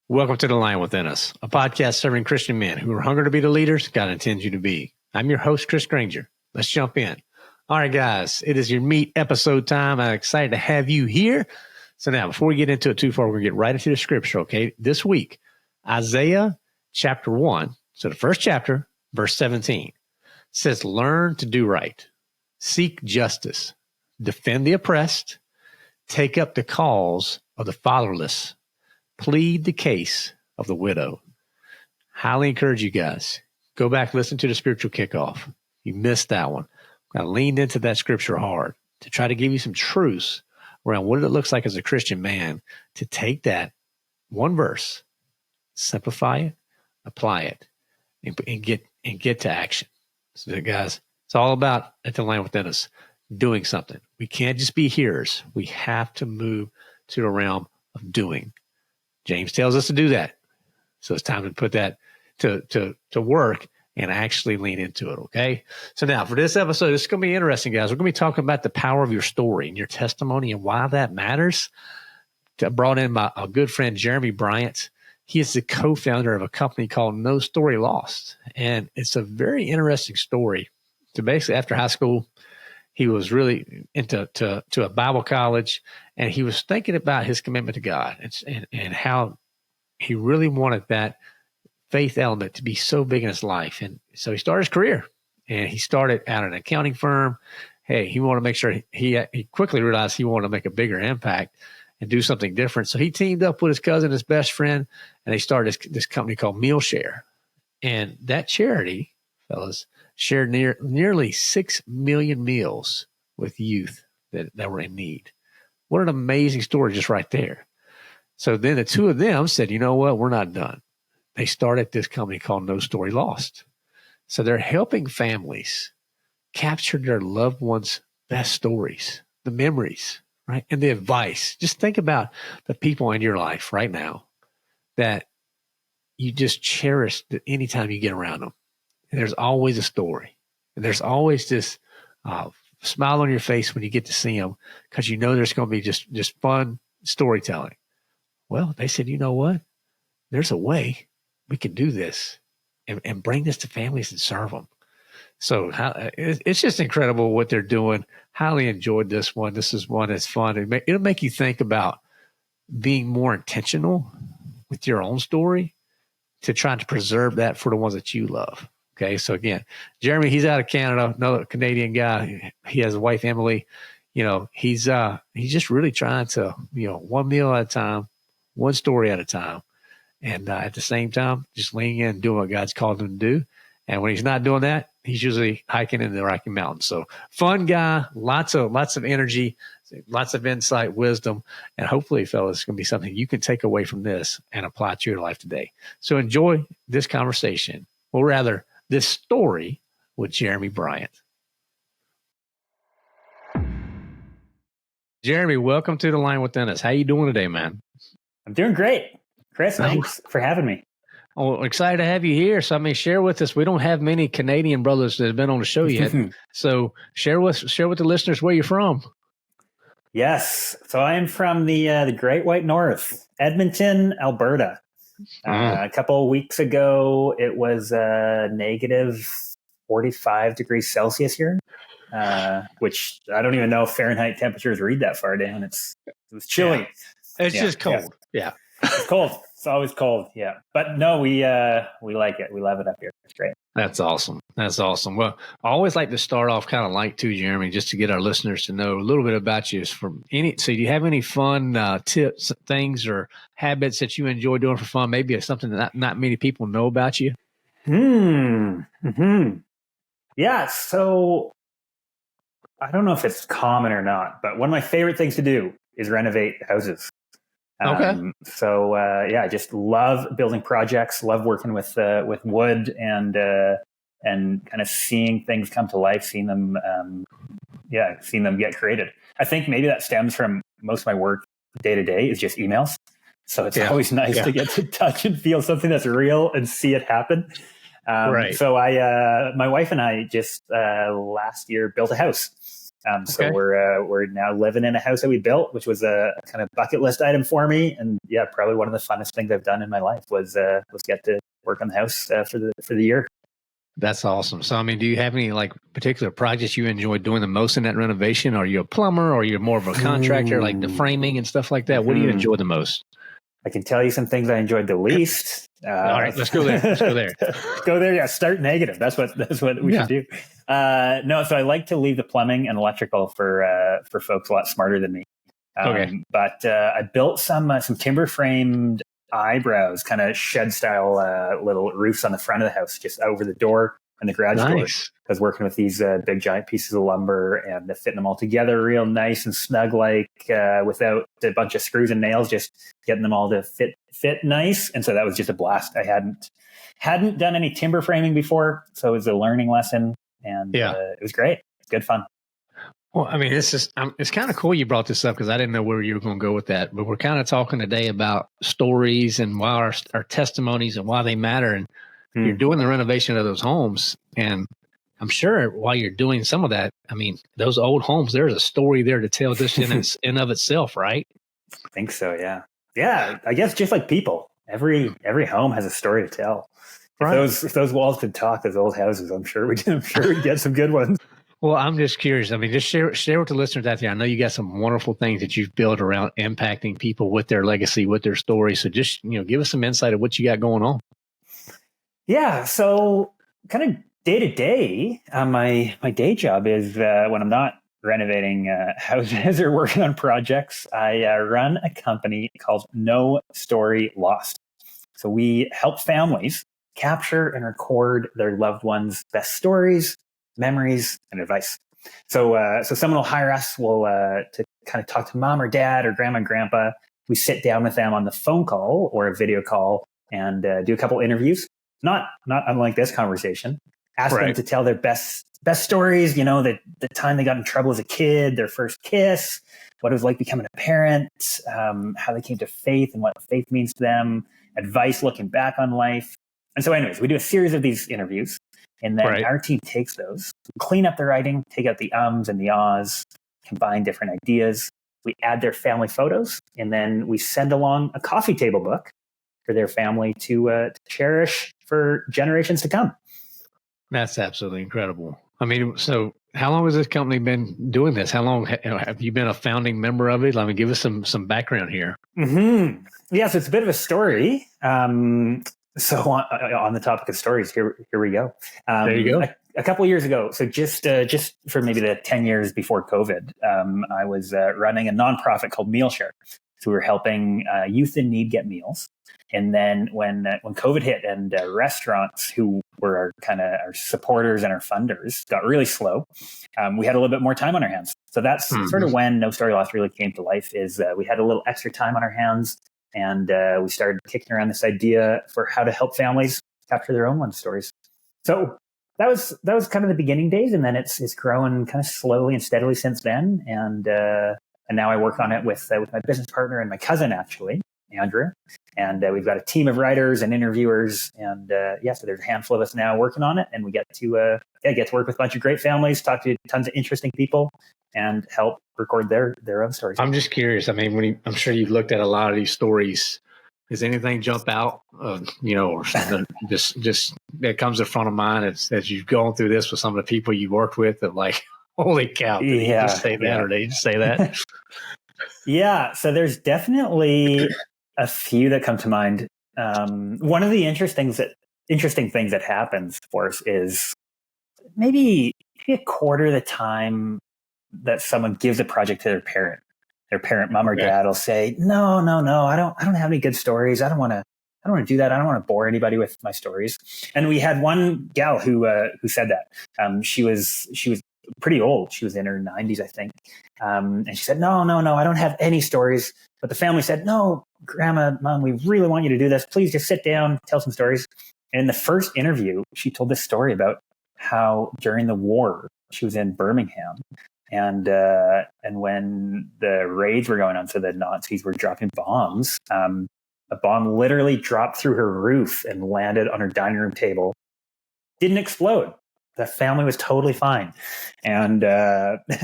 Welcome to The Lion Within Us, a podcast serving Christian men who are hungry to be the leaders God intends you to be. I'm your host, Chris Granger. Let's jump in. All right, guys, it is your meat episode time. I'm excited to have you here. So now, before we get into it too far, we're going to get right into the scripture, okay? This week, Isaiah chapter 1, so the first chapter, verse 17, says, learn to do right, seek justice, defend the oppressed, take up the cause of the fatherless, plead the case of the widow. Highly encourage you guys. Go back, listen to the spiritual kickoff. You missed that one. I leaned into that scripture hard to try to give you some truths around what it looks like as a Christian man to take that one verse, simplify it, apply it, and get to action. So guys, it's all about at the Lion Within Us doing something. We can't just be hearers. We have to move to the realm of doing. James tells us to do that. So it's time to put that to work and actually lean into it, okay? So now for this episode, it's going to be interesting, guys. We're going to be talking about the power of your story and your testimony and why that matters. I brought in my good friend, Jeremy Bryant. He is the co-founder of a company called No Story Lost. And it's a very interesting story. So basically, after high school, he was really into a Bible college, and he was thinking about his commitment to God and how he really wanted that faith element to be so big in his life. And so he started his career, and he started at an accounting firm. Hey, he wanted to make sure he quickly realized he wanted to make a bigger impact and do something different. So he teamed up with his cousin, his best friend, and they started this company called Mealshare. And that charity, fellas, shared nearly 6 million meals with youth that were in need. What an amazing story just right there. So then the two of them said, you know what, we're not done. They started this company called No Story Lost. So they're helping families capture their loved ones' best stories, the memories, right? And the advice. Just think about the people in your life right now that you just cherish anytime you get around them. And there's always a story. And there's always this smile on your face when you get to see them because you know there's going to be just fun storytelling. Well, they said, you know what? There's a way we can do this and bring this to families and serve them. So it's just incredible what they're doing. Highly enjoyed this one. This is one that's fun. It'll make you think about being more intentional with your own story to try to preserve that for the ones that you love. Okay. So again, Jeremy, he's out of Canada, another Canadian guy. He has a wife, Emily. You know, he's just really trying to, one meal at a time, one story at a time. And at the same time, just leaning in and doing what God's called him to do. And when he's not doing that, he's usually hiking in the Rocky Mountains. So fun guy, lots of energy, lots of insight, wisdom, and hopefully, fellas, it's going to be something you can take away from this and apply to your life today. So enjoy this conversation, or rather, this story with Jeremy Bryant. Jeremy, welcome to The Lion Within Us. How you doing today, man? I'm doing great. Chris, thanks for having me. Oh, excited to have you here. So, share with us. We don't have many Canadian brothers that have been on the show yet. So, share with the listeners where you're from. Yes. So, I'm from the Great White North, Edmonton, Alberta. A couple of weeks ago, it was negative 45 degrees Celsius here, which I don't even know if Fahrenheit temperatures read that far down. It was chilly. Yeah. It's just cold. Yeah. It's cold. It's always cold. Yeah. But no, we like it. We love it up here. It's great. That's awesome. Well, I always like to start off kind of like too, Jeremy, just to get our listeners to know a little bit about you. So do you have any fun tips, things, or habits that you enjoy doing for fun? Maybe it's something that not many people know about you. Yeah. So I don't know if it's common or not, but one of my favorite things to do is renovate houses. Okay. So I just love building projects, love working with wood and kind of seeing things come to life, seeing them get created. I think maybe that stems from most of my work day to day is just emails. So it's always nice to get to touch and feel something that's real and see it happen. Right. So my wife and I just last year built a house. So we're now living in a house that we built, which was a kind of bucket list item for me. And yeah, probably one of the funnest things I've done in my life was get to work on the house for the year. That's awesome. So, I mean, do you have any like particular projects you enjoy doing the most in that renovation? Are you a plumber or you're more of a contractor, like the framing and stuff like that? What do you enjoy the most? I can tell you some things I enjoyed the least. All right, let's go there. Let's go there. Go there. Yeah. Start negative. That's what we should do. No. So I like to leave the plumbing and electrical for folks a lot smarter than me. But I built some timber framed eyebrows, kind of shed style little roofs on the front of the house, just over the door and the garage door. I was working with these big giant pieces of lumber and fitting them all together real nice and snug, like without a bunch of screws and nails, just getting them all to fit nice. And so that was just a blast. I hadn't done any timber framing before, so it was a learning lesson, and it was great. It's good fun. Well, I mean, it's kind of cool you brought this up because I didn't know where you were going to go with that. But we're kind of talking today about stories and why our testimonies and why they matter. And you're doing the renovation of those homes. And I'm sure while you're doing some of that, I mean, those old homes, there's a story there to tell just in of itself, right? I think so, yeah. Yeah, I guess just like people, every home has a story to tell. Right. If those walls could talk, those old houses, I'm sure we'd get some good ones. Well, I'm just curious. I mean, just share with the listeners out there. I know you got some wonderful things that you've built around impacting people with their legacy, with their story. So just, give us some insight of what you got going on. Yeah. So kind of day to day, my day job is when I'm not renovating houses or working on projects, I run a company called No Story Lost. So we help families capture and record their loved ones' best stories, memories, and advice. So someone will hire us to kind of talk to mom or dad or grandma and grandpa. We sit down with them on the phone call or a video call and do a couple interviews. Not unlike this conversation. Ask them to tell their best stories. The time they got in trouble as a kid, their first kiss, what it was like becoming a parent, how they came to faith and what faith means to them, advice looking back on life. And so, anyways, we do a series of these interviews. And then our team takes those, clean up the writing, take out the ums and the ahs, combine different ideas. We add their family photos, and then we send along a coffee table book for their family to cherish for generations to come. That's absolutely incredible. I mean, so how long has this company been doing this? How long have you been a founding member of it? Let me give us some background here. Mm-hmm. Yeah, so it's a bit of a story. So on the topic of stories, here we go. There you go. A couple of years ago, so just for maybe the 10 years before COVID, I was running a nonprofit called Mealshare. So we were helping youth in need get meals. And then when COVID hit and restaurants, who were our supporters and our funders, got really slow, we had a little bit more time on our hands. So that's sort of when No Story Lost really came to life. Is we had a little extra time on our hands. And we started kicking around this idea for how to help families capture their own stories. So that was kind of the beginning days, and then it's grown kind of slowly and steadily since then. And now I work on it with my business partner and my cousin, actually, Andrew. And we've got a team of writers and interviewers, and so there's a handful of us now working on it, and we get to work with a bunch of great families, talk to tons of interesting people, and help record their own stories. I'm just curious. I mean, I'm sure you've looked at a lot of these stories. Does anything jump out, or something just that comes in front of mind as you've gone through this with some of the people you worked with that like, holy cow, did you just say that or did you just say that? Yeah. So there's definitely a few that come to mind. One of the interesting things that happens for us is maybe a quarter of the time that someone gives a project to their parent, mom or dad will say, no, I don't have any good stories. I don't want to do that. I don't want to bore anybody with my stories. And we had one gal who said that. She was pretty old. She was in her 90s, I think. And she said, no, I don't have any stories. But the family said, no, grandma, mom, we really want you to do this. Please just sit down, tell some stories. And in the first interview, she told this story about how during the war, she was in Birmingham. And when the raids were going on, so the Nazis were dropping bombs, a bomb literally dropped through her roof and landed on her dining room table. Didn't explode, the family was totally fine. And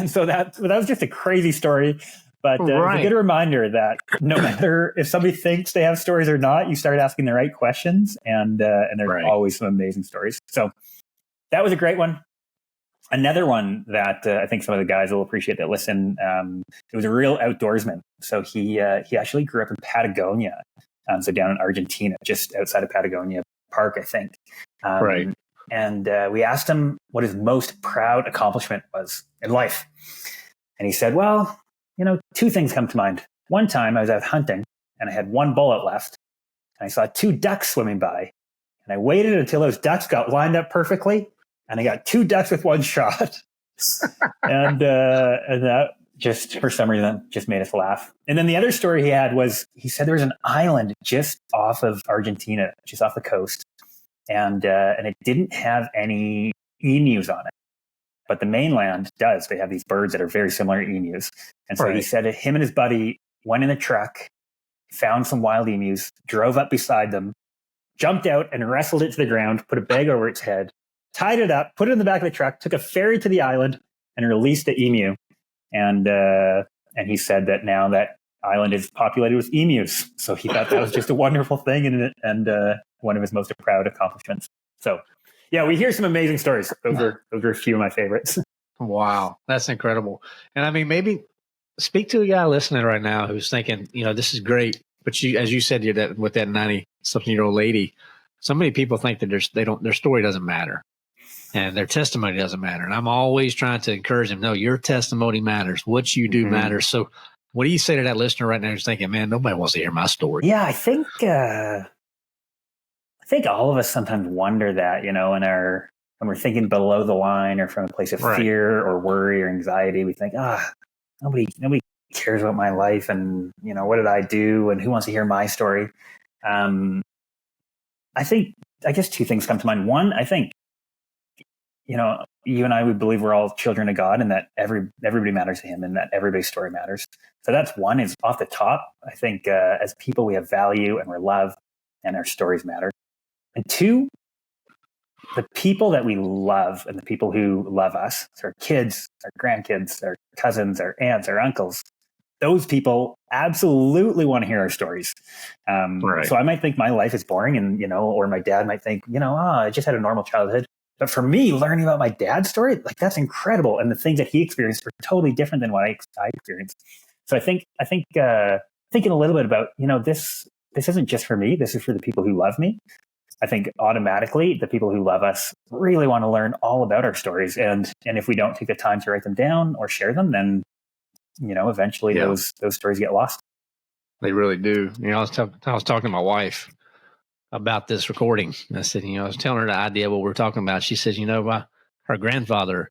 so that was just a crazy story. But it's a good reminder that no matter if somebody thinks they have stories or not, you start asking the right questions, and there's always some amazing stories. So that was a great one. Another one that I think some of the guys will appreciate that listen, it was a real outdoorsman. So he actually grew up in Patagonia, so down in Argentina, just outside of Patagonia Park, I think. And we asked him what his most proud accomplishment was in life. And he said, well, two things come to mind. One time I was out hunting and I had one bullet left and I saw two ducks swimming by and I waited until those ducks got lined up perfectly and I got two ducks with one shot. and that just for some reason just made us laugh. And then the other story he had was he said there was an island just off of Argentina, just off the coast. And it didn't have any emus on it. But the mainland does. They have these birds that are very similar to emus. And so he said him and his buddy went in a truck, found some wild emus, drove up beside them, jumped out and wrestled it to the ground, put a bag over its head, tied it up, put it in the back of the truck, took a ferry to the island and released the emu. And he said that now that island is populated with emus. So he thought that was just a wonderful thing and one of his most proud accomplishments. So yeah, we hear some amazing stories. Those are a few of my favorites. Wow, that's incredible. And I mean, maybe speak to a guy listening right now who's thinking, this is great, but as you said, you're that with that 90-something-year-old lady. So many people think that their story doesn't matter, and their testimony doesn't matter. And I'm always trying to encourage them. No, your testimony matters. What you do matters. So, what do you say to that listener right now who's thinking, man, nobody wants to hear my story? Yeah, I think all of us sometimes wonder that, when we're thinking below the line or from a place of fear or worry or anxiety, we think, nobody cares about my life and, what did I do and who wants to hear my story? I guess two things come to mind. One, I think, you and I would believe we're all children of God and that everybody matters to him and that everybody's story matters. So that's one is off the top. I think as people, we have value and we're loved and our stories matter. And two, the people that we love and the people who love us, so our kids, our grandkids, our cousins, our aunts, our uncles, those people absolutely want to hear our stories. So I might think my life is boring and, or my dad might think, I just had a normal childhood. But for me, learning about my dad's story, that's incredible. And the things that he experienced were totally different than what I experienced. So I think thinking a little bit about, this isn't just for me. This is for the people who love me. I think automatically the people who love us really want to learn all about our stories. And if we don't take the time to write them down or share them, then, eventually those stories get lost. They really do. I was talking to my wife about this recording. I said, I was telling her the idea of what we're talking about. She says, her grandfather,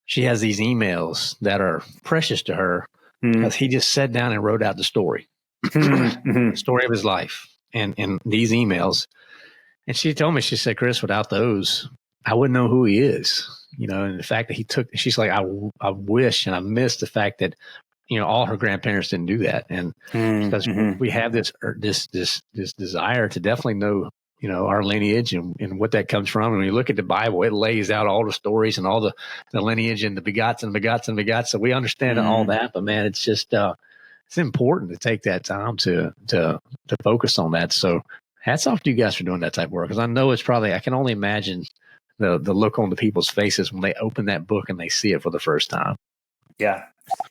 she has these emails that are precious to her because he just sat down and wrote out the story, the story of his life and these emails. And she told me, she said, Chris, without those, I wouldn't know who he is, and the fact that she's like, I wish and I miss the fact that, all her grandparents didn't do that. And because we have this desire to definitely know, our lineage and what that comes from. And when you look at the Bible, it lays out all the stories and all the lineage and the begots and begots and begots. So we understand all that, but man, it's just, it's important to take that time to focus on that. So hats off to you guys for doing that type of work. Cause I know it's probably, I can only imagine the look on the people's faces when they open that book and they see it for the first time. Yeah.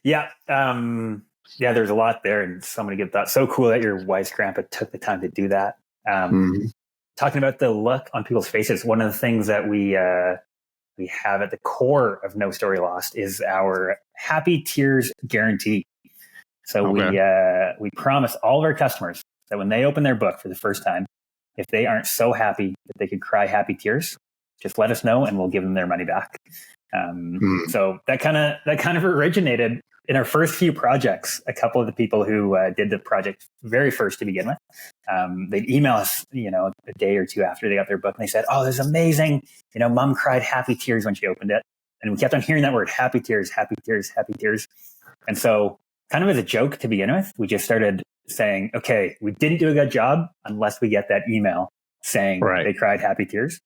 Yeah. There's a lot there and so many good thoughts. So cool that your wife's grandpa took the time to do that. Talking about the look on people's faces, one of the things that we have at the core of No Story Lost is our Happy Tears guarantee. So we promise all of our customers that when they open their book for the first time, if they aren't so happy that they could cry happy tears, just let us know and we'll give them their money back. So that kind of originated in our first few projects. A couple of the people who did the project very first to begin with, they'd email us, a day or two after they got their book, and they said, "Oh, this is amazing! Mom cried happy tears when she opened it," and we kept on hearing that word, happy tears, happy tears, happy tears. And so, kind of as a joke to begin with, we just started saying, "Okay, we didn't do a good job unless we get that email saying Right. they cried happy tears.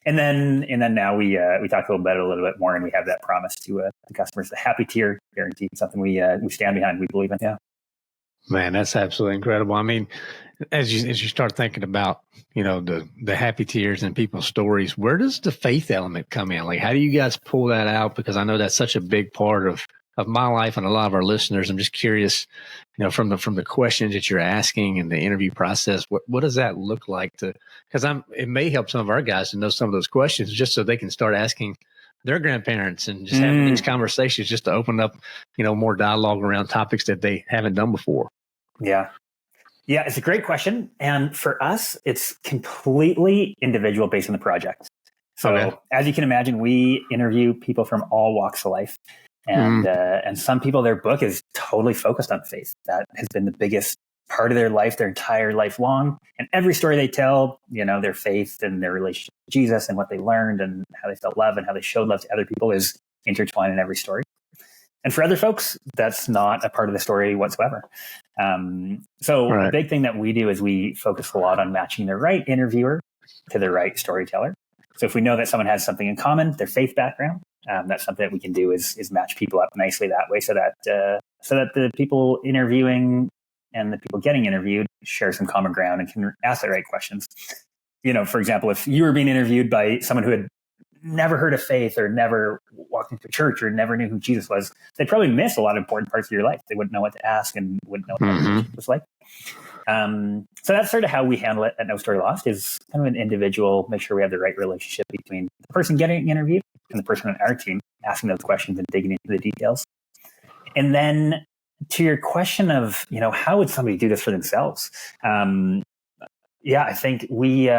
And then now we talk a little bit more, and we have that promise to the customers, the happy tear guarantee, something we stand behind, we believe in. Yeah. Man, that's absolutely incredible. I mean, as you start thinking about, the happy tears and people's stories, where does the faith element come in? Like, how do you guys pull that out? Because I know that's such a big part of my life and a lot of our listeners. I'm just curious, from the questions that you're asking and the interview process, what does that look like because it may help some of our guys to know some of those questions just so they can start asking their grandparents and just having these conversations just to open up, more dialogue around topics that they haven't done before. Yeah. Yeah, it's a great question. And for us, it's completely individual based on the project. So as you can imagine, we interview people from all walks of life. And some people, their book is totally focused on faith. That has been the biggest part of their life, their entire life long. And every story they tell, their faith and their relationship with Jesus and what they learned and how they felt love and how they showed love to other people is intertwined in every story. And for other folks, that's not a part of the story whatsoever. A big thing that we do is we focus a lot on matching the right interviewer to the right storyteller. So if we know that someone has something in common, their faith background, that's something that we can do is match people up nicely that way, so that the people interviewing and the people getting interviewed share some common ground and can ask the right questions. For example, if you were being interviewed by someone who had never heard of faith or never walked into a church or never knew who Jesus was, they'd probably miss a lot of important parts of your life. They wouldn't know what to ask and wouldn't know what that was like. So that's sort of how we handle it at No Story Lost, is kind of an individual, make sure we have the right relationship between the person getting interviewed and the person on our team asking those questions and digging into the details. And then to your question of, how would somebody do this for themselves? I think we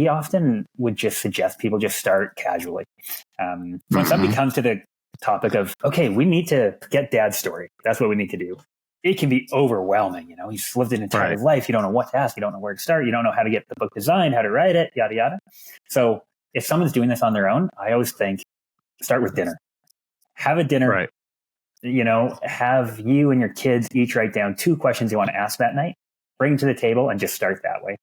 often would just suggest people just start casually. When somebody comes to the topic of, okay, we need to get Dad's story, that's what we need to do, it can be overwhelming. He's lived an entire life. You don't know what to ask. You don't know where to start. You don't know how to get the book designed, how to write it, yada, yada. So if someone's doing this on their own, I always think start with dinner. Have a dinner. Right. Have you and your kids each write down 2 questions you want to ask that night, bring them to the table, and just start that way.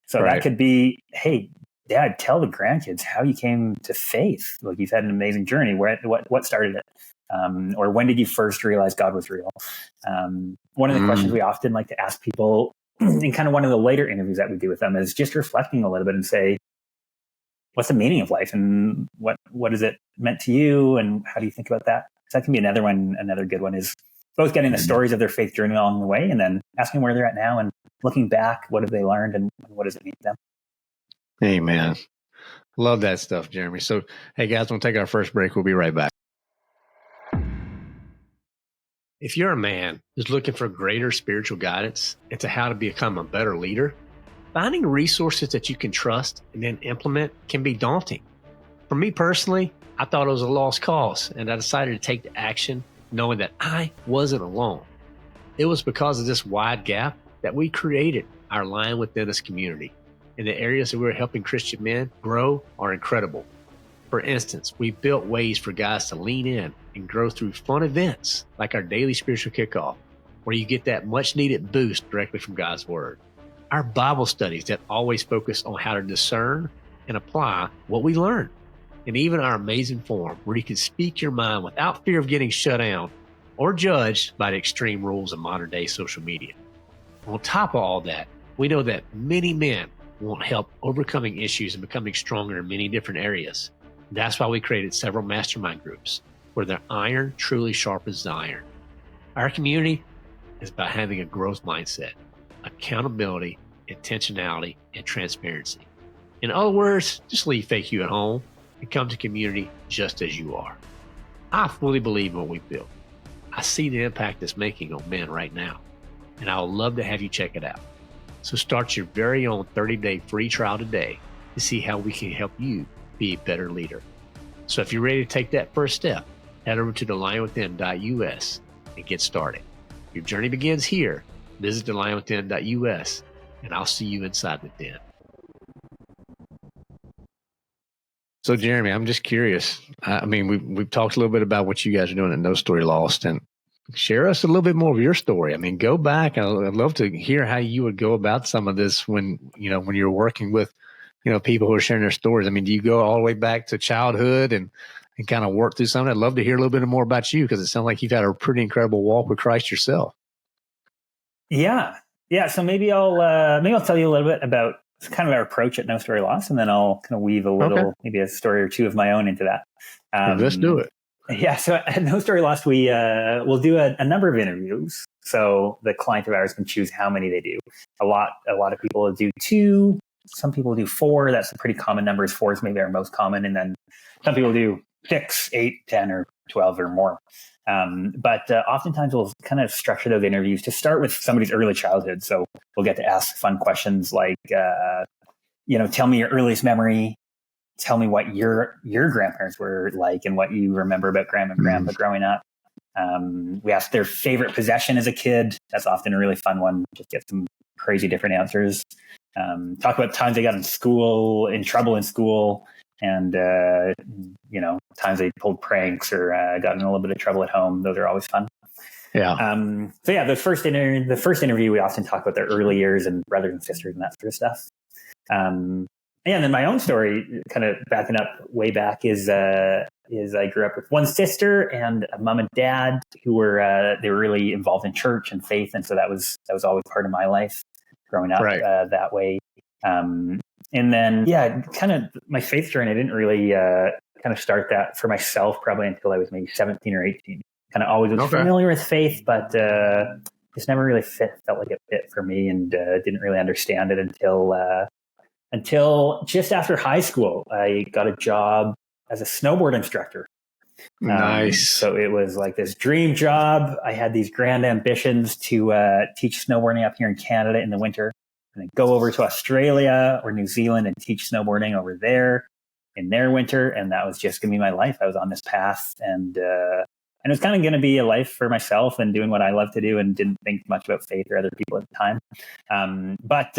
So that could be, hey, Dad, tell the grandkids how you came to faith. Like, you've had an amazing journey. What started it? Or when did you first realize God was real? One of the questions we often like to ask people in kind of one of the later interviews that we do with them is just reflecting a little bit and say, what's the meaning of life, and what is it meant to you, and how do you think about that? So that can be another one. Another good one is both getting the stories of their faith journey along the way and then asking where they're at now and looking back, what have they learned and what does it mean to them? Amen. Love that stuff, Jeremy. So, hey guys, we'll take our first break. We'll be right back. If you're a man who's looking for greater spiritual guidance into how to become a better leader, finding resources that you can trust and then implement can be daunting. For me personally, I thought it was a lost cause, and I decided to take the action knowing that I wasn't alone. It was because of this wide gap that we created our Line Within Us community, and the areas that we're helping Christian men grow are incredible. For instance, we built ways for guys to lean in and grow through fun events like our daily spiritual kickoff, where you get that much needed boost directly from God's Word. Our Bible studies that always focus on how to discern and apply what we learn. And even our amazing forum where you can speak your mind without fear of getting shut down or judged by the extreme rules of modern day social media. On top of all that, we know that many men want help overcoming issues and becoming stronger in many different areas. That's why we created several mastermind groups where the iron truly sharpens the iron. Our community is about having a growth mindset, accountability, intentionality, and transparency. In other words, just leave fake you at home and come to community just as you are. I fully believe in what we built. I see the impact it's making on men right now, and I would love to have you check it out. So start your very own 30-day free trial today to see how we can help you be a better leader. So if you're ready to take that first step, head over to thelionwithin.us and get started. Your journey begins here. Visit thelionwithin.us, and I'll see you inside the den. So, Jeremy, I'm just curious. I mean, we've talked a little bit about what you guys are doing at No Story Lost, and Share us a little bit more of your story. I mean, go back. I'd love to hear how you would go about some of this when you're working with, people who are sharing their stories. I mean, do you go all the way back to childhood and kind of work through something? I'd love to hear a little bit more about you, because it sounds like you've had a pretty incredible walk with Christ yourself. Yeah. Yeah. So maybe I'll tell you a little bit about kind of our approach at No Story Lost, and then I'll kind of weave a little, maybe a story or two of my own into that. Let's do it. Yeah. So at No Story Lost, we'll do a number of interviews. So the client of ours can choose how many they do. A lot of people do 2. Some people do 4. That's a pretty common number. 4 is maybe our most common. And then some people do 6, 8, 10, or 12 or more. But oftentimes we'll kind of structure those interviews to start with somebody's early childhood. So we'll get to ask fun questions like, tell me your earliest memory. Tell me what your grandparents were like and what you remember about grandma and grandpa growing up. We ask their favorite possession as a kid. That's often a really fun one. Just get some crazy different answers. Talk about times they got in trouble in school, and times they pulled pranks or got in a little bit of trouble at home. Those are always fun. Yeah. The first interview, we often talk about their early years and brothers and sisters and that sort of stuff. And then my own story, kind of backing up way back, is I grew up with one sister and a mom and dad who were they were really involved in church and faith, and so that was always part of my life growing up that way. And then kind of my faith journey, I didn't really kind of start that for myself probably until I was maybe 17 or 18. Kind of always was familiar with faith, but just never really felt like it fit for me, and didn't really understand it until just after high school. I got a job as a snowboard instructor. Nice. So it was like this dream job. I had these grand ambitions to teach snowboarding up here in Canada in the winter, and then go over to Australia or New Zealand and teach snowboarding over there in their winter. And that was just going to be my life. I was on this path, and it was kind of going to be a life for myself and doing what I love to do, and didn't think much about faith or other people at the time. But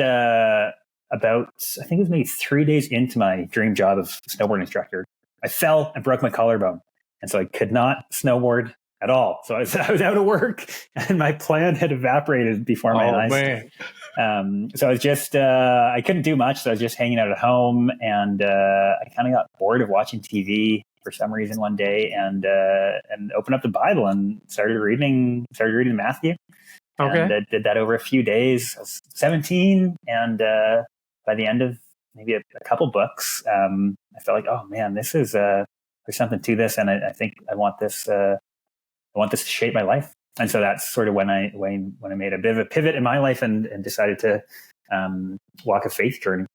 about, I think it was maybe 3 days into my dream job of snowboard instructor, I fell and broke my collarbone. And so I could not snowboard at all. So I was out of work, and my plan had evaporated before my eyes. Man. So I was just, I couldn't do much. So I was just hanging out at home, and I kind of got bored of watching TV for some reason one day, and opened up the Bible and started reading Matthew. Okay. And I did that over a few days. I was 17, and by the end of maybe a couple books, I felt like, oh man, this is there's something to this, and I think I want this to shape my life. And so that's sort of when I made a bit of a pivot in my life and decided to walk a faith journey.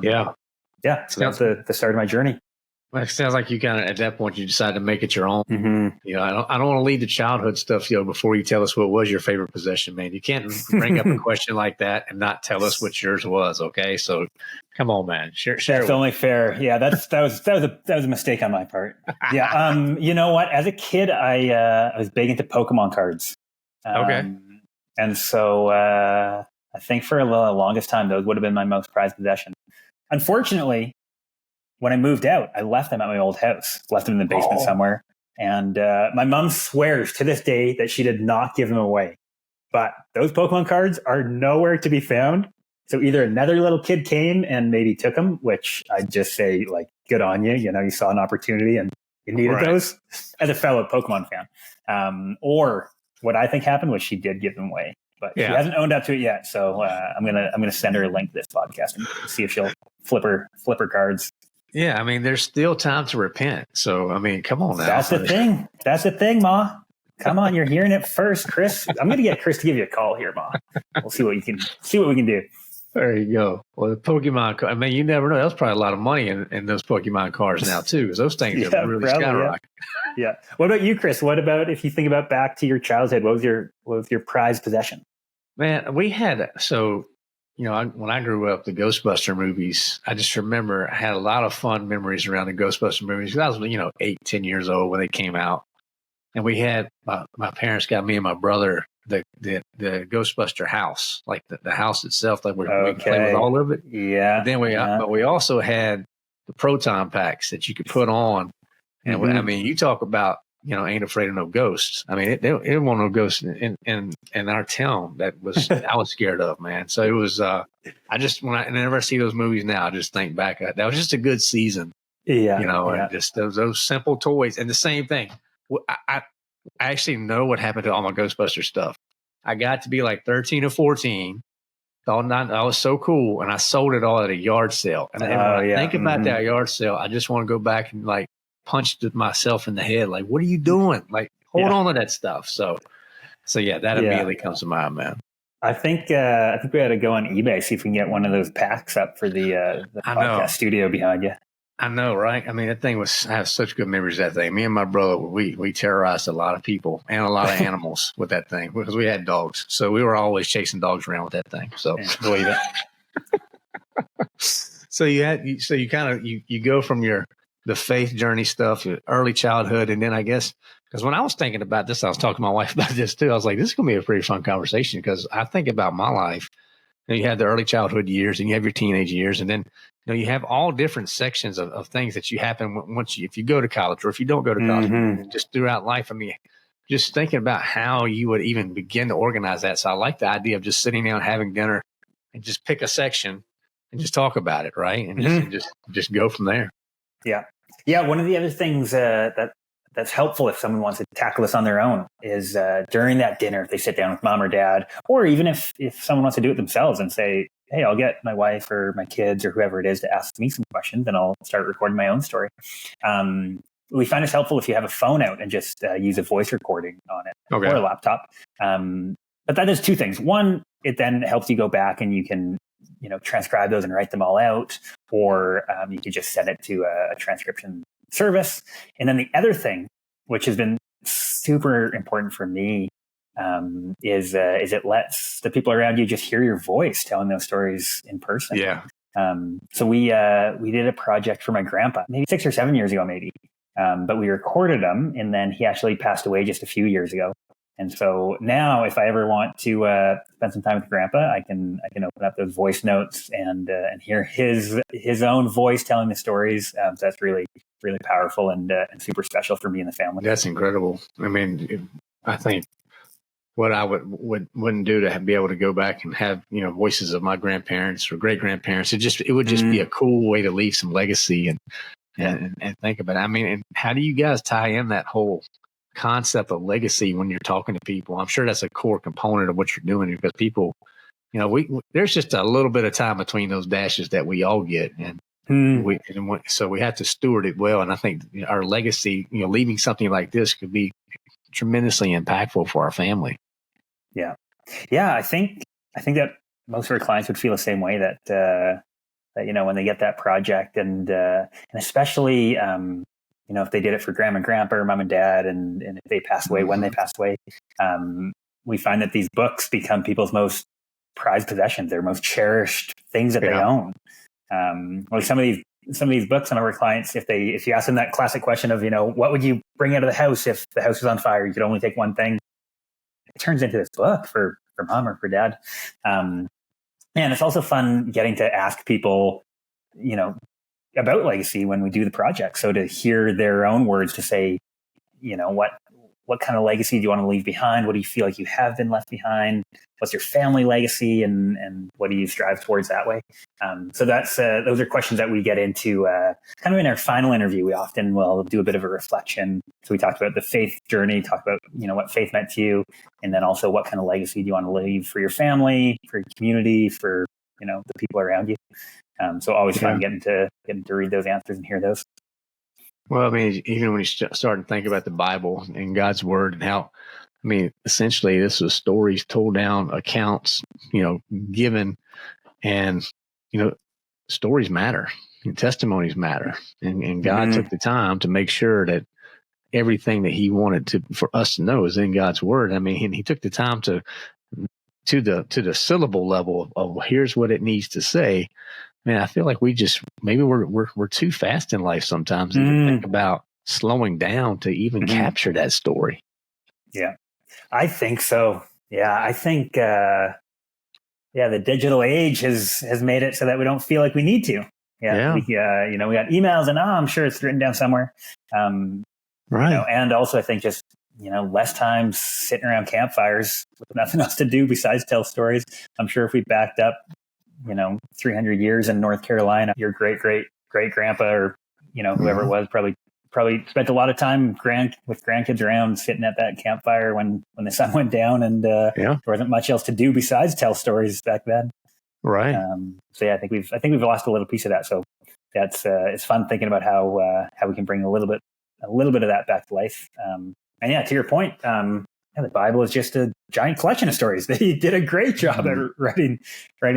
So that's the start of my journey. Well, it sounds like you kind of, at that point, you decided to make it your own. Mm-hmm. I don't want to leave the childhood stuff, before you tell us what was your favorite possession, man. You can't bring up a question like that and not tell us what yours was. Okay. So come on, man. Share. That's only fair. Yeah. That was a mistake on my part. Yeah. You know what? As a kid, I was big into Pokemon cards. Okay. And so, I think for the longest time, those would have been my most prized possession. Unfortunately, when I moved out, I left them at my old house, left them in the basement somewhere. And my mom swears to this day that she did not give them away. But those Pokemon cards are nowhere to be found. So either another little kid came and maybe took them, which I'd just say, like, good on you. You saw an opportunity and you needed those as a fellow Pokemon fan. Or what I think happened was she did give them away. But she hasn't owned up to it yet. So I'm gonna send her a link to this podcast and see if she'll flip her cards. Yeah, I mean, there's still time to repent. So, I mean, come on now. That's the thing, Ma. Come on, you're hearing it first, Chris. I'm going to get Chris to give you a call here, Ma. We'll see what we can do. There you go. Well, the Pokemon, I mean, you never know. That's probably a lot of money in those Pokemon cards now, too, because those things have really skyrocketed. Yeah. What about you, Chris? What about, if you think about back to your childhood, what was your prized possession? Man, we had, when I grew up, the Ghostbuster movies, I just remember I had a lot of fun memories around the Ghostbuster movies. I was, 8, 10 years old when they came out. And we had, my parents got me and my brother the Ghostbuster house, like the house itself, like we could play with all of it. Yeah. And then but we also had the proton packs that you could put on. And I mean, you talk about Ain't Afraid of No Ghosts. I mean, it wasn't no ghosts in our town that was I was scared of, man. So it was. Whenever I see those movies now, I just think back. That was just a good season, Yeah. and just those simple toys. And the same thing. I actually know what happened to all my Ghostbuster stuff. I got to be like 13 or 14. Thought I was so cool, and I sold it all at a yard sale. And when I think about that yard sale, I just want to go back and like punch myself in the head. Like, what are you doing? Like, hold on to that stuff. So yeah, that immediately comes to mind, man. I think we ought to go on eBay, see if we can get one of those packs up for the podcast studio behind you. I know, right? I mean, that thing I have such good memories of that thing. Me and my brother, we terrorized a lot of people and a lot of animals with that thing because we had dogs. So we were always chasing dogs around with that thing. So believe it. So you go from the faith journey stuff, early childhood, and then I guess because when I was thinking about this, I was talking to my wife about this too. I was like, this is going to be a pretty fun conversation because I think about my life. You have the early childhood years, and you have your teenage years, and then you have all different sections of things that you happen if you go to college or if you don't go to college, and just throughout life. I mean, just thinking about how you would even begin to organize that. So I like the idea of just sitting down, having dinner, and just pick a section and just talk about it, right? And just go from there. Yeah. One of the other things that's helpful if someone wants to tackle this on their own is during that dinner, if they sit down with mom or dad, or even if someone wants to do it themselves and say, hey, I'll get my wife or my kids or whoever it is to ask me some questions and I'll start recording my own story. We find it's helpful if you have a phone out and just use a voice recording on it or a laptop. But that does two things. One, it then helps you go back and you can transcribe those and write them all out, or you could just send it to a transcription service. And then the other thing, which has been super important for me, is it lets the people around you just hear your voice telling those stories in person. Yeah. So we did a project for my grandpa, maybe 6 or 7 years ago, maybe. But we recorded him, and then he actually passed away just a few years ago. And so now, if I ever want to spend some time with Grandpa, I can open up those voice notes and hear his own voice telling the stories. So that's really, really powerful and super special for me and the family. That's incredible. I mean, I think what I wouldn't do to be able to go back and have voices of my grandparents or great grandparents. It would just be a cool way to leave some legacy and think about it. I mean, and how do you guys tie in that whole concept of legacy when you're talking to people? I'm sure that's a core component of what you're doing because people, there's just a little bit of time between those dashes that we all get, and so we have to steward it well. And I think our legacy, leaving something like this could be tremendously impactful for our family. Yeah. I think that most of our clients would feel the same way that when they get that project and especially if they did it for grandma and grandpa or mom and dad, and if they pass away, when they pass away, we find that these books become people's most prized possessions, their most cherished things that they own. Like some of these books, some of our clients, if you ask them that classic question of, what would you bring out of the house if the house was on fire? You could only take one thing. It turns into this book for mom or for dad. And it's also fun getting to ask people, about legacy when we do the project. So to hear their own words to say, what kind of legacy do you want to leave behind? What do you feel like you have been left behind? What's your family legacy, and what do you strive towards that way? So that's those are questions that we get into kind of in our final interview. We often will do a bit of a reflection. So we talked about the faith journey, talk about what faith meant to you, and then also what kind of legacy do you want to leave for your family, for your community, for the people around you. So always fun getting to read those answers and hear those. Well, I mean, even when you start to think about the Bible and God's word and how, essentially this was stories told down, accounts, given, and, stories matter and testimonies matter. And God took the time to make sure that everything that he wanted for us to know is in God's word. I mean, and he took the time to the syllable level of here's what it needs to say. Man, I feel like maybe we're too fast in life sometimes to think about slowing down to even capture that story. Yeah, I think so. Yeah, I think the digital age has made it so that we don't feel like we need to. We got emails and I'm sure it's written down somewhere. Right. And also I think just, less time sitting around campfires with nothing else to do besides tell stories. I'm sure if we backed up, 300 years in North Carolina, your great grandpa or, whoever it was probably spent a lot of time with grandkids around sitting at that campfire when the sun went down, and there wasn't much else to do besides tell stories back then. Right. So yeah, I think we've lost a little piece of that. So that's it's fun thinking about how we can bring a little bit of that back to life. And yeah, to your point, the Bible is just a giant collection of stories. They did a great job at writing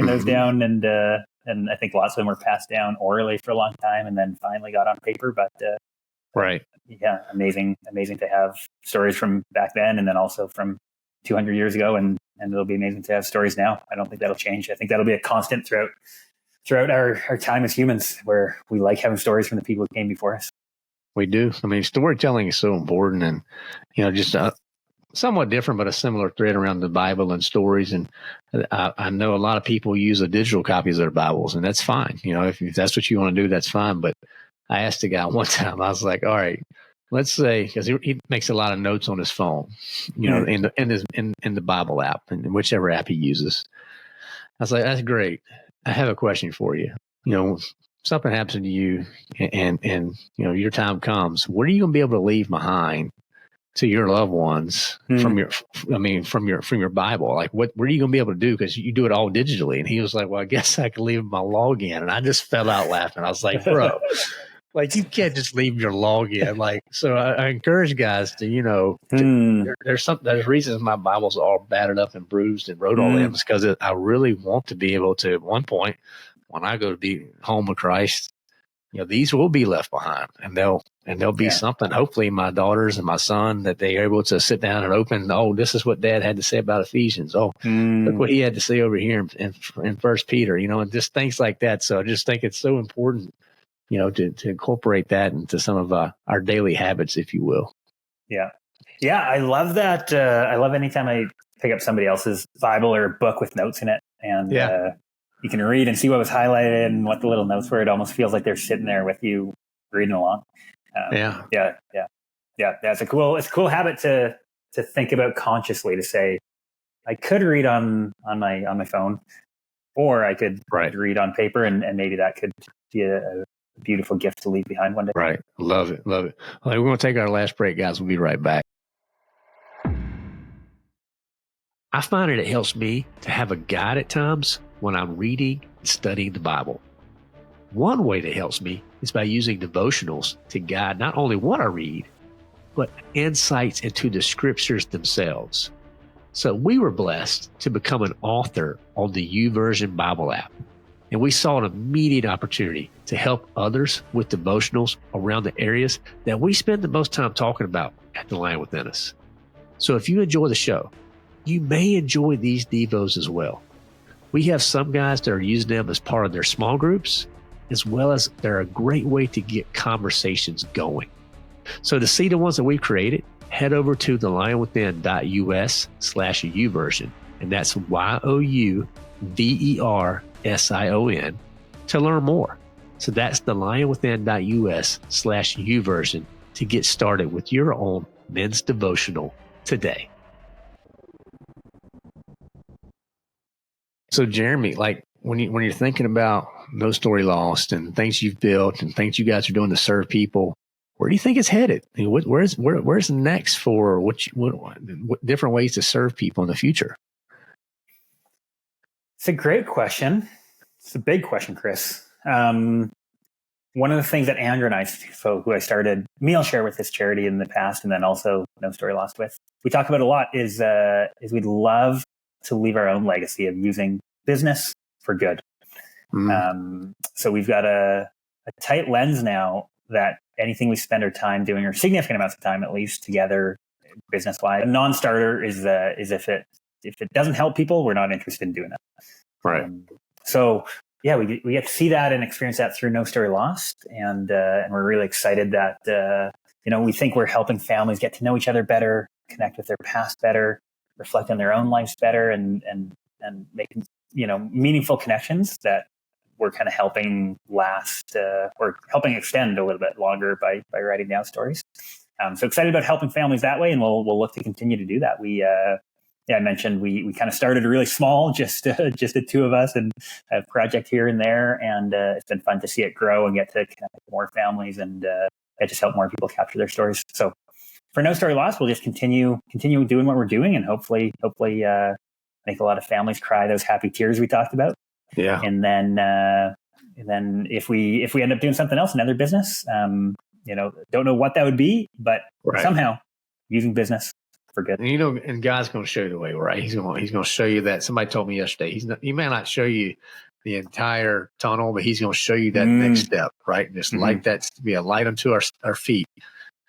those down, and I think lots of them were passed down orally for a long time, and then finally got on paper. But right, yeah, amazing to have stories from back then, and then also from 200 years ago, and it'll be amazing to have stories now. I don't think that'll change. I think that'll be a constant throughout our time as humans, where we like having stories from the people who came before us. We do. I mean, storytelling is so important, and just somewhat different, but a similar thread around the Bible and stories. And I know a lot of people use a digital copies of their Bibles, and that's fine. If that's what you want to do, that's fine. But I asked a guy one time, I was like, all right, let's say, because he makes a lot of notes on his phone, in the Bible app, and whichever app he uses. I was like, that's great. I have a question for you. Something happens to you, and your time comes. What are you going to be able to leave behind to your loved ones from your Bible? Like, what are you going to be able to do? Because you do it all digitally. And he was like, well, I guess I could leave my login. And I just fell out laughing. I was like, bro, like, you can't just leave your login. Like, so I encourage guys to, there's reasons my Bible's all battered up and bruised and wrote all them, because I really want to be able to, at one point, when I go to be home with Christ, these will be left behind, and they'll be something. Hopefully, my daughters and my son, that they're able to sit down and open. Oh, this is what Dad had to say about Ephesians. Oh, look what he had to say over here in First Peter. And just things like that. So I just think it's so important, to incorporate that into some of our daily habits, if you will. Yeah, I love that. I love anytime I pick up somebody else's Bible or book with notes in it, and you can read and see what was highlighted and what the little notes were. It almost feels like they're sitting there with you reading along. Yeah. It's a cool habit to think about consciously, to say, I could read on my phone, or I could read on paper, and maybe that could be a beautiful gift to leave behind one day. Right. Love it. All right, we're going to take our last break, guys. We'll be right back. I find it helps me to have a guide at times when I'm reading and studying the Bible. One way that helps me is by using devotionals to guide not only what I read, but insights into the scriptures themselves. So we were blessed to become an author on the YouVersion Bible app, and we saw an immediate opportunity to help others with devotionals around the areas that we spend the most time talking about at The Lion Within Us. So if you enjoy the show, you may enjoy these devos as well. We have some guys that are using them as part of their small groups, as well as they're a great way to get conversations going. So to see the ones that we've created, head over to thelionwithin.us/YouVersion, and that's YOUVERSION, to learn more. So that's thelionwithin.us/YouVersion to get started with your own men's devotional today. So Jeremy, like when you're thinking about No Story Lost and things you've built and things you guys are doing to serve people, where do you think it's headed? I mean, where's next for what different ways to serve people in the future? It's a great question. It's a big question, Chris. One of the things that Andrew and I, who I started Mealshare with, this charity in the past, and then also No Story Lost with, we talk about a lot is we'd love to leave our own legacy of using business for good. So we've got a tight lens now that anything we spend our time doing, or significant amounts of time at least, together business-wise, a non-starter is if it doesn't help people, we're not interested in doing it. Right. So yeah, we get to see that and experience that through No Story Lost, and we're really excited that we think we're helping families get to know each other better, connect with their past better, reflect on their own lives better, and making meaningful connections that we're kind of helping last or helping extend a little bit longer by writing down stories. So excited about helping families that way, and we'll look to continue to do that. I mentioned we kind of started really small, just the two of us, and a project here and there, and it's been fun to see it grow and get to connect with more families and just help more people capture their stories. So for No Story Lost, we'll just continue doing what we're doing, and hopefully make a lot of families cry those happy tears we talked about. Yeah, and then if we end up doing something else, another business, don't know what that would be, but somehow using business for good. And, and God's going to show you the way, right? He's going to show you that. Somebody told me yesterday, he may not show you the entire tunnel, but he's going to show you that next step, right? Just like that to be a light unto our feet.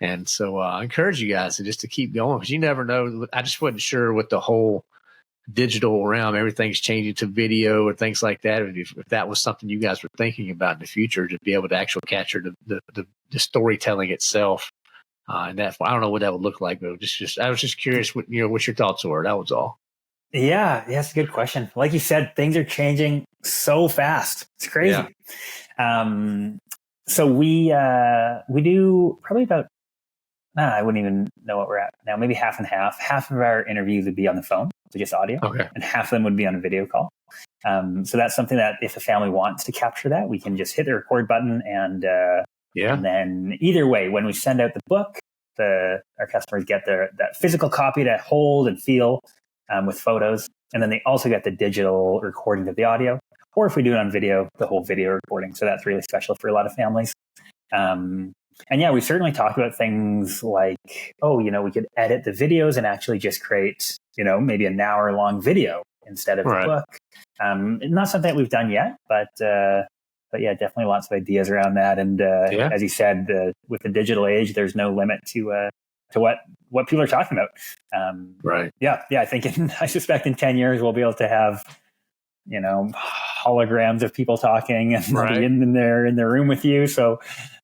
And so I encourage you guys to keep going, because you never know. I just wasn't sure with the whole digital realm, everything's changing to video or things like that. If that was something you guys were thinking about in the future, to be able to actually capture the storytelling itself. And that, I don't know what that would look like, but I was just curious what your thoughts were. That was all. Yeah, that's a good question. Like you said, things are changing so fast. It's crazy. Yeah. So we do probably about, I wouldn't even know what we're at now, maybe half and half. Half of our interviews would be on the phone, so just audio, and half of them would be on a video call. So that's something that if a family wants to capture that, we can just hit the record button and then either way, when we send out the book, our customers get that physical copy to hold and feel with photos. And then they also get the digital recording of the audio. Or if we do it on video, the whole video recording. So that's really special for a lot of families. We certainly talked about things like, we could edit the videos and actually just create, maybe an hour-long video instead of a book. Not something that we've done yet, but yeah, definitely lots of ideas around that. And as you said, with the digital age, there's no limit to what people are talking about. I think I suspect in 10 years we'll be able to have holograms of people talking and be in their room with you. So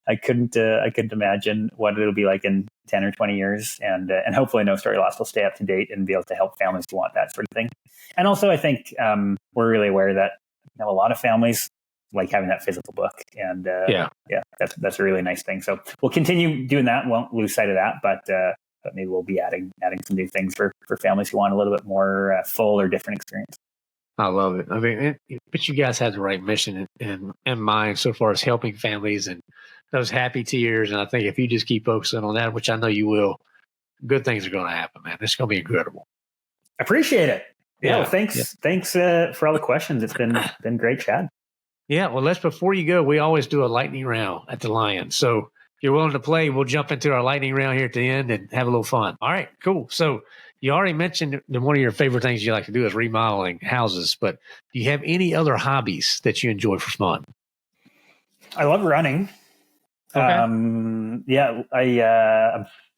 I couldn't imagine what it'll be like in 10 or 20 years. And hopefully No Story Lost will stay up to date and be able to help families who want that sort of thing. And also I think we're really aware that a lot of families like having that physical book, and that's a really nice thing. So we'll continue doing that. Won't lose sight of that, but maybe we'll be adding some new things for families who want a little bit more full or different experience. I love it. I mean, but you guys have the right mission in mind so far as helping families and those happy tears. And I think if you just keep focusing on that, which I know you will, good things are going to happen, man. It's going to be incredible. Appreciate it. Yeah. Well, thanks for all the questions. It's been great chat. Yeah, well, before you go, we always do a lightning round at the Lion. So if you're willing to play, we'll jump into our lightning round here at the end and have a little fun. All right, cool. So you already mentioned that one of your favorite things you like to do is remodeling houses, but do you have any other hobbies that you enjoy for fun? I love running. Okay. I'm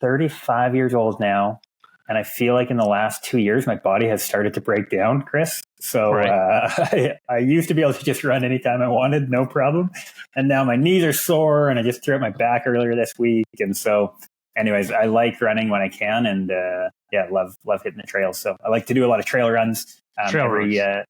35 years old now, and I feel like in the last 2 years, my body has started to break down, Chris. So I used to be able to just run anytime I wanted, no problem. And now my knees are sore, and I just threw out my back earlier this week. And so anyways, I like running when I can, and love hitting the trails. So I like to do a lot of trail runs. Every year,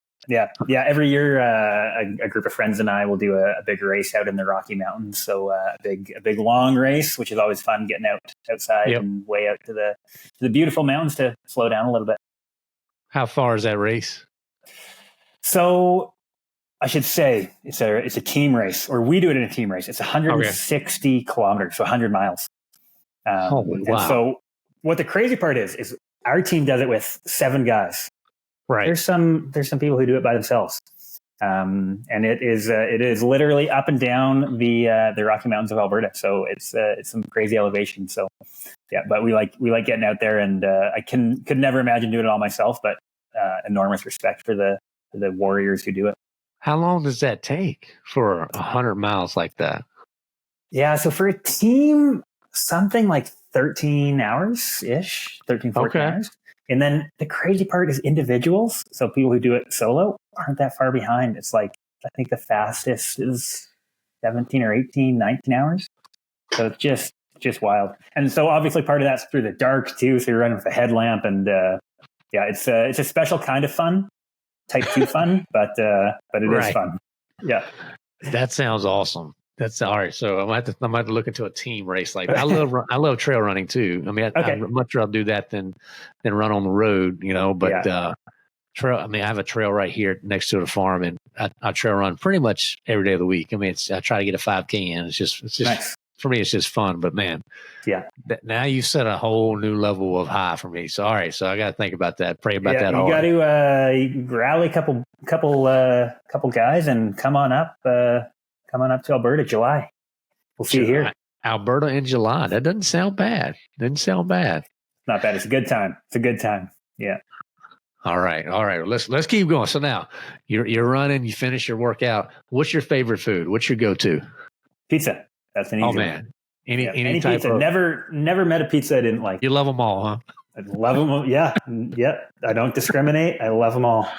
a group of friends and I will do a big race out in the Rocky Mountains. So a big long race, which is always fun, getting outside and way out to the beautiful mountains to slow down a little bit. How far is that race? So I should say it's a team race, or we do it in a team race. It's 160 kilometers, so 100 miles. Holy wow. And so what the crazy part is our team does it with 7 guys. Right. There's some people who do it by themselves. And it is literally up and down the Rocky Mountains of Alberta. So it's some crazy elevation. So but we like getting out there, and I could never imagine doing it all myself, but enormous respect for the warriors who do it. How long does that take for 100 miles like that? Yeah. So for a team, something like 13 hours-ish, 13, 14 hours. And then the crazy part is individuals. So people who do it solo aren't that far behind. It's like, I think the fastest is 17 or 18, 19 hours. So it's just wild. And so obviously part of that's through the dark too. So you're running with a headlamp, and it's a special kind of fun, type 2 fun, but it is fun. Yeah. That sounds awesome. That's all right. So I'm going to have to look into a team race like that. I love trail running too. I mean, I'd much rather do that than run on the road, but, trail. I mean, I have a trail right here next to the farm, and I trail run pretty much every day of the week. I mean, I try to get a 5K in. It's just nice. For me, it's just fun. But man, now you set a whole new level of high for me. So all right, so I got to think about that. Pray about that. You got to rally a couple guys and come on up to Alberta, July. We'll see you here. Alberta in July. That doesn't sound bad. Not bad. It's a good time. Yeah. All right. Let's keep going. So now you're running. You finish your workout. What's your favorite food? What's your go-to? Pizza. That's an easy one. Man, any type pizza. Of never met a pizza I didn't like. You love them all, huh? I love them all. Yeah. I don't discriminate. I love them all.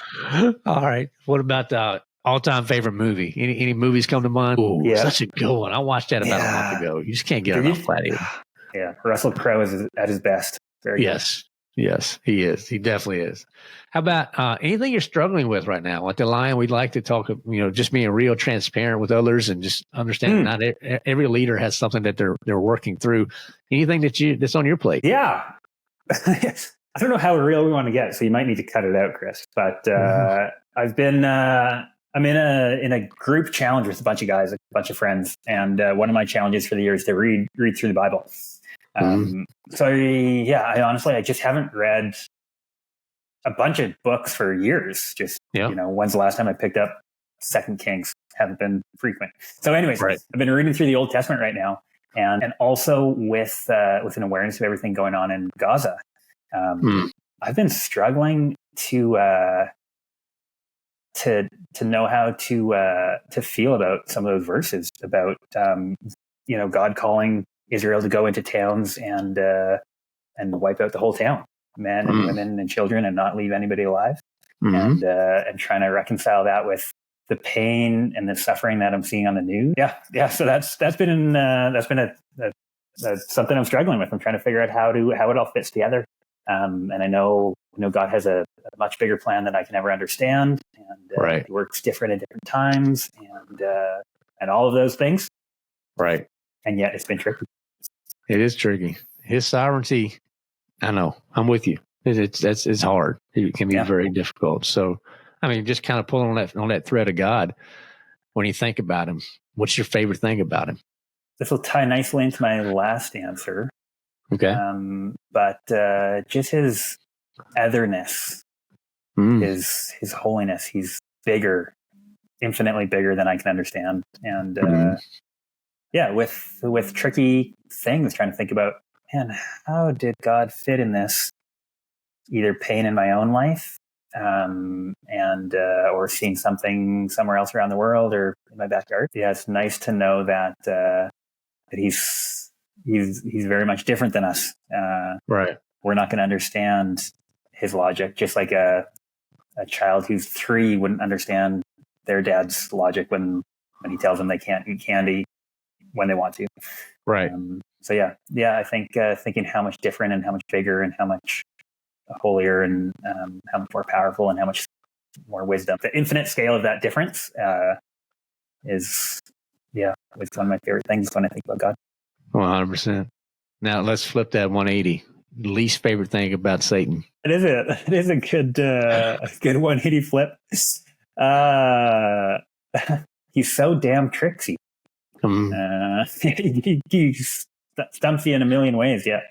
All right. What about the all-time favorite movie? Any movies come to mind? Ooh, such a good one. I watched that about a month ago. You just can't get enough Flat Eater. Yeah, Russell Crowe is at his best. Very good. Yes, he is. He definitely is. How about anything you're struggling with right now? At the Lion, we'd like to talk, just being real transparent with others and just understanding not every leader has something that they're working through. Anything that's on your plate? Yeah. I don't know how real we want to get, so you might need to cut it out, Chris. But I've been I'm in a group challenge with a bunch of guys, a bunch of friends, and one of my challenges for the year is to read through the Bible. So I honestly just haven't read a bunch of books for years. Just when's the last time I picked up 2 Kings? Haven't been frequent. So anyways, I've been reading through the Old Testament right now, and also with an awareness of everything going on in Gaza. I've been struggling to know how to feel about some of those verses about God calling Israel to go into towns and wipe out the whole town, men and women and children, and not leave anybody alive. And trying to reconcile that with the pain and the suffering that I'm seeing on the news. Yeah. So that's been something I'm struggling with. I'm trying to figure out how it all fits together. And I know God has a much bigger plan than I can ever understand, and He works different at different times, and all of those things. Right. And yet it's been tricky. It is tricky. His sovereignty, I know. I'm with you. It's hard. It can be very difficult. So, I mean, just kind of pulling on that thread of God. When you think about Him, what's your favorite thing about Him? This will tie nicely into my last answer. Okay. But just His otherness, His holiness. He's bigger, infinitely bigger than I can understand, and with tricky things, trying to think about, man, how did God fit in this? Either pain in my own life, or seeing something somewhere else around the world or in my backyard. Yeah, it's nice to know that He's very much different than us. Right. We're not going to understand His logic, just like a child who's 3 wouldn't understand their dad's logic when he tells them they can't eat candy when they want to. Right. I think thinking how much different and how much bigger and how much holier and how much more powerful and how much more wisdom. The infinite scale of that difference is one of my favorite things when I think about God. 100%. Now let's flip that 180. Least favorite thing about Satan. It is a good 180 flip. He's so damn tricksy. He stumps you in a million ways. Yeah.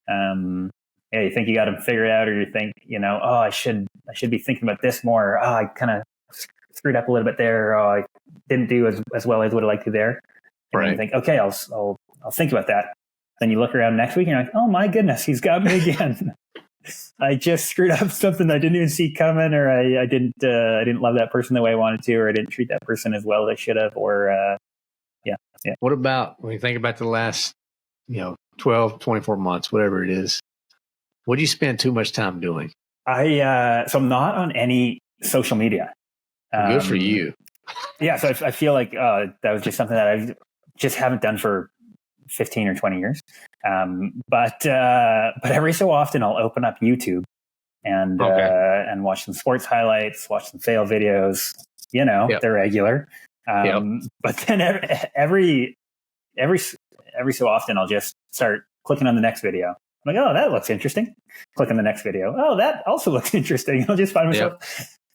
You think you got him figured out, or you think, I should be thinking about this more. Oh, I kind of screwed up a little bit there. Oh, I didn't do as well as I would have liked to there. And you think, okay, I'll think about that. Then you look around next week and you're like, oh my goodness, he's got me again. I just screwed up something I didn't even see coming, or I didn't love that person the way I wanted to, or I didn't treat that person as well as I should have, or What about when you think about the last, 12, 24 months, whatever it is, what do you spend too much time doing? So I'm not on any social media. Good for you. Yeah. So I feel like that was just something that I just haven't done for 15 or 20 years. But every so often I'll open up YouTube and watch some sports highlights, watch some fail videos, they're regular. But then every so often I'll just start clicking on the next video. I'm like, oh, that looks interesting. Click on the next video. Oh, that also looks interesting. I'll just find myself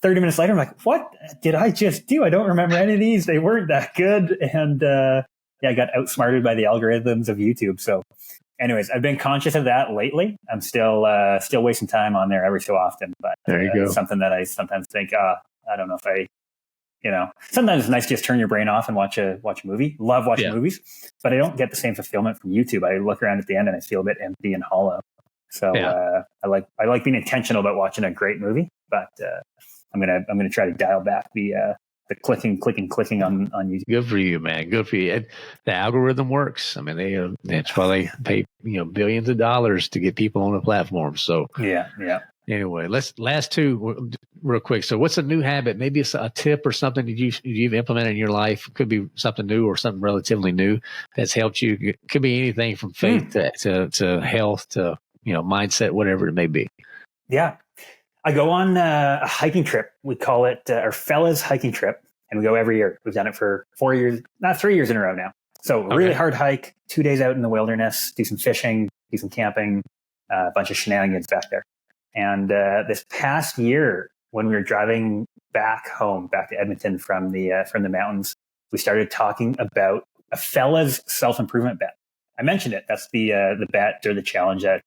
30 minutes later. I'm like, what did I just do? I don't remember any of these. They weren't that good. And I got outsmarted by the algorithms of YouTube. So anyways, I've been conscious of that lately. I'm still wasting time on there every so often. But there you go. It's something that I sometimes think, I don't know if I, sometimes it's nice to just turn your brain off and watch a movie. Love watching movies, but I don't get the same fulfillment from YouTube. I look around at the end and I feel a bit empty and hollow. So I like being intentional about watching a great movie, but I'm gonna try to dial back the clicking on YouTube. Good for you, man. Good for you. The algorithm works. I mean, that's why they pay billions of dollars to get people on the platform. So yeah. Anyway, last two real quick. So what's a new habit? Maybe it's a tip or something that you've implemented in your life. It could be something new or something relatively new that's helped you. It could be anything from faith to health to, mindset, whatever it may be. Yeah. I go on a hiking trip. We call it our fellas hiking trip, and we go every year. We've done it for 4 years, not 3 years in a row now. So really hard hike, 2 days out in the wilderness, do some fishing, do some camping, a bunch of shenanigans back there. And this past year, when we were driving back to Edmonton from the mountains, we started talking about a fella's self-improvement bet. I mentioned it. That's the bet or the challenge that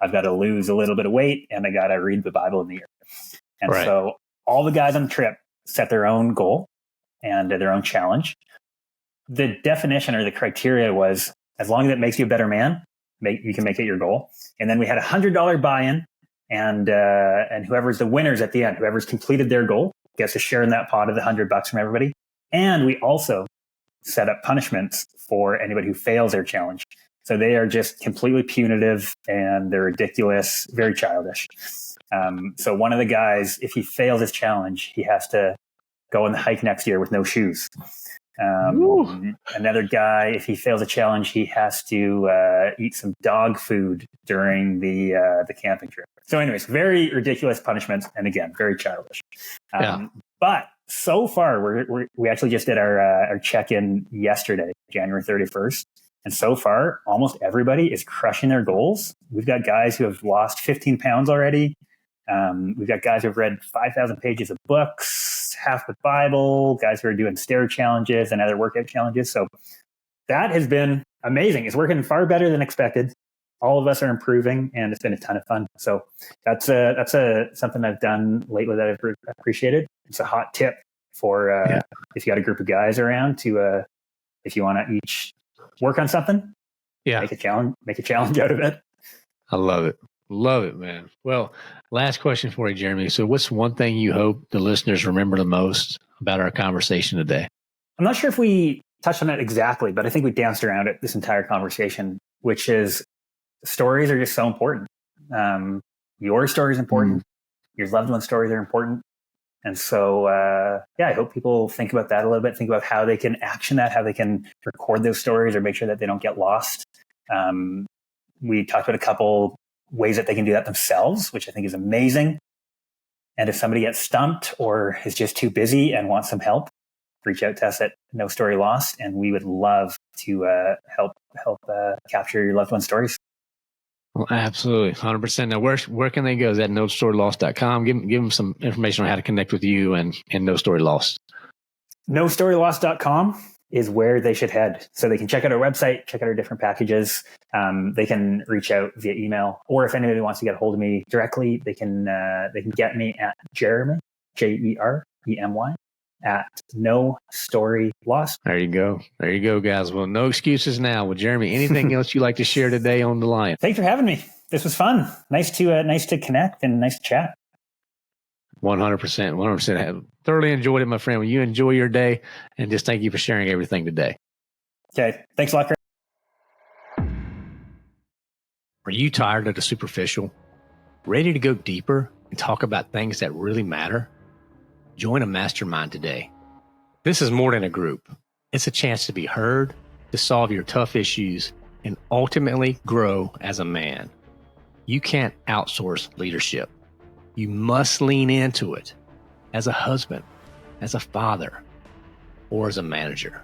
I've got to lose a little bit of weight and I got to read the Bible in the year. And so all the guys on the trip set their own goal and their own challenge. The definition or the criteria was, as long as it makes you a better man, you can make it your goal. And then we had $100 buy-in. And whoever's the winners at the end, whoever's completed their goal gets a share in that pot of the $100 from everybody. And we also set up punishments for anybody who fails their challenge. So they are just completely punitive and they're ridiculous, very childish. So one of the guys, if he fails his challenge, he has to go on the hike next year with no shoes. Another guy, if he fails a challenge, he has to eat some dog food during the camping trip. So anyways, very ridiculous punishments. And again, very childish. But so far, we actually just did our check-in yesterday, January 31st. And so far, almost everybody is crushing their goals. We've got guys who have lost 15 pounds already. We've got guys who have read 5,000 pages of books, half the Bible, guys who are doing stair challenges and other workout challenges. So that has been amazing. It's working far better than expected. All of us are improving and it's been a ton of fun. So that's something I've done lately that I've appreciated. It's a hot tip for if you got a group of guys around to if you want to each work on something, make a challenge out of it. I love it. Love it, man. Well, last question for you, Jeremy. So what's one thing you hope the listeners remember the most about our conversation today? I'm not sure if we touched on it exactly, but I think we danced around it this entire conversation, which is stories are just so important. Your story is important. Your loved one's stories are important. And so, I hope people think about that a little bit, think about how they can action that, how they can record those stories or make sure that they don't get lost. We talked about a couple ways that they can do that themselves, which I think is amazing. And if somebody gets stumped or is just too busy and wants some help, reach out to us at No Story Lost, and we would love to help capture your loved one's stories. Well, absolutely, 100%. Now, where can they go? Is that nostorylost.com? Give them some information on how to connect with you and No Story Lost. nostorylost.com is where they should head. So they can check out our website, check out our different packages. They can reach out via email, or if anybody wants to get a hold of me directly, they can get me at Jeremy, Jeremy, at No Story Lost. There you go, guys. Well, no excuses now. Well, Jeremy, anything else you'd like to share today on the line? Thanks for having me. This was fun. Nice to connect and nice to chat. 100%. I thoroughly enjoyed it, my friend. Well, you enjoy your day, and just thank you for sharing everything today. Okay. Thanks a lot, Chris. Are you tired of the superficial? Ready to go deeper and talk about things that really matter? Join a mastermind today. This is more than a group. It's a chance to be heard, to solve your tough issues, and ultimately grow as a man. You can't outsource leadership. You must lean into it as a husband, as a father, or as a manager.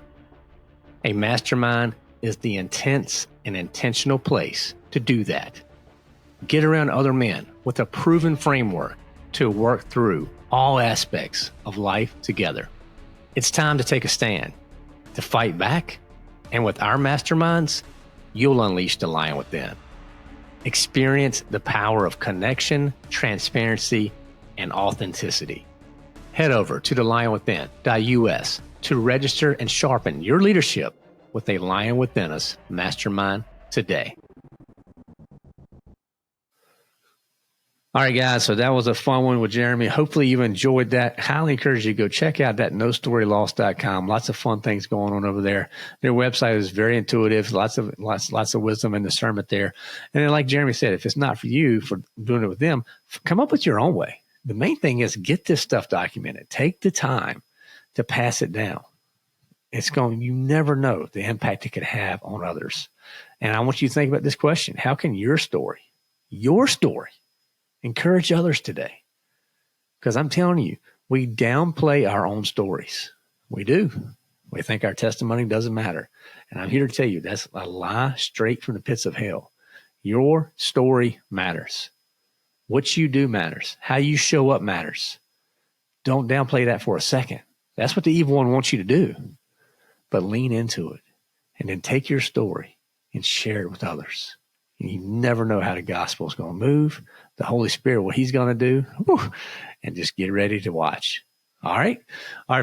A mastermind is the intense and intentional place to do that. Get around other men with a proven framework to work through all aspects of life together. It's time to take a stand, to fight back, and with our masterminds, you'll unleash the lion within. Experience the power of connection, transparency, and authenticity. Head over to thelionwithin.us to register and sharpen your leadership with a Lion Within Us mastermind today. All right, guys, so that was a fun one with Jeremy. Hopefully you enjoyed that. Highly encourage you to go check out that nostorylost.com. Lots of fun things going on over there. Their website is very intuitive, lots of wisdom and discernment there. And then like Jeremy said, if it's not for you for doing it with them, come up with your own way. The main thing is get this stuff documented. Take the time to pass it down. You never know the impact it could have on others. And I want you to think about this question. How can your story, encourage others today? Because I'm telling you, we downplay our own stories. We do. We think our testimony doesn't matter. And I'm here to tell you that's a lie straight from the pits of hell. Your story matters. What you do matters. How you show up matters. Don't downplay that for a second. That's what the evil one wants you to do. But lean into it and then take your story and share it with others. You never know how the gospel is going to move, the Holy Spirit, what he's going to do, and just get ready to watch. All right,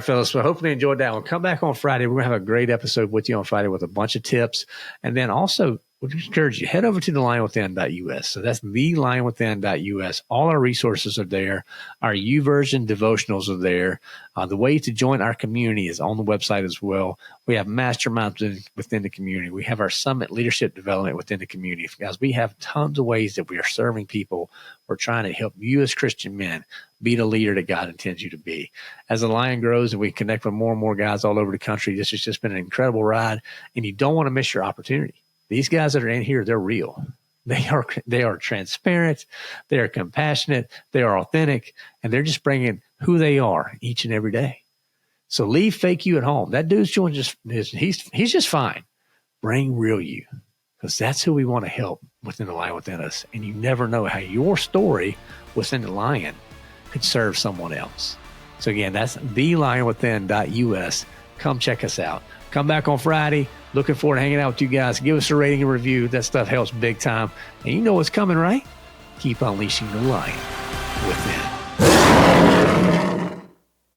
fellas. So hopefully you enjoyed that one. Come back on Friday. We're going to have a great episode with you on Friday with a bunch of tips. And then also, we encourage you, head over to thelionwithin.us. So that's thelionwithin.us. All our resources are there. Our YouVersion devotionals are there. The way to join our community is on the website as well. We have masterminds within the community. We have our summit leadership development within the community. Guys, we have tons of ways that we are serving people. We're trying to help you as Christian men be the leader that God intends you to be. As the Lion grows and we connect with more and more guys all over the country, this has just been an incredible ride, and you don't want to miss your opportunity. These guys that are in here, they're real. They are transparent. They are compassionate. They are authentic, and they're just bringing who they are each and every day. So leave fake you at home. That dude's doing he's just fine. Bring real you, because that's who we want to help within the Lion Within Us. And you never know how your story within the Lion could serve someone else. So again, that's thelionwithin.us. Come check us out. Come back on Friday. Looking forward to hanging out with you guys. Give us a rating and review. That stuff helps big time. And you know what's coming, right? Keep unleashing the lion within.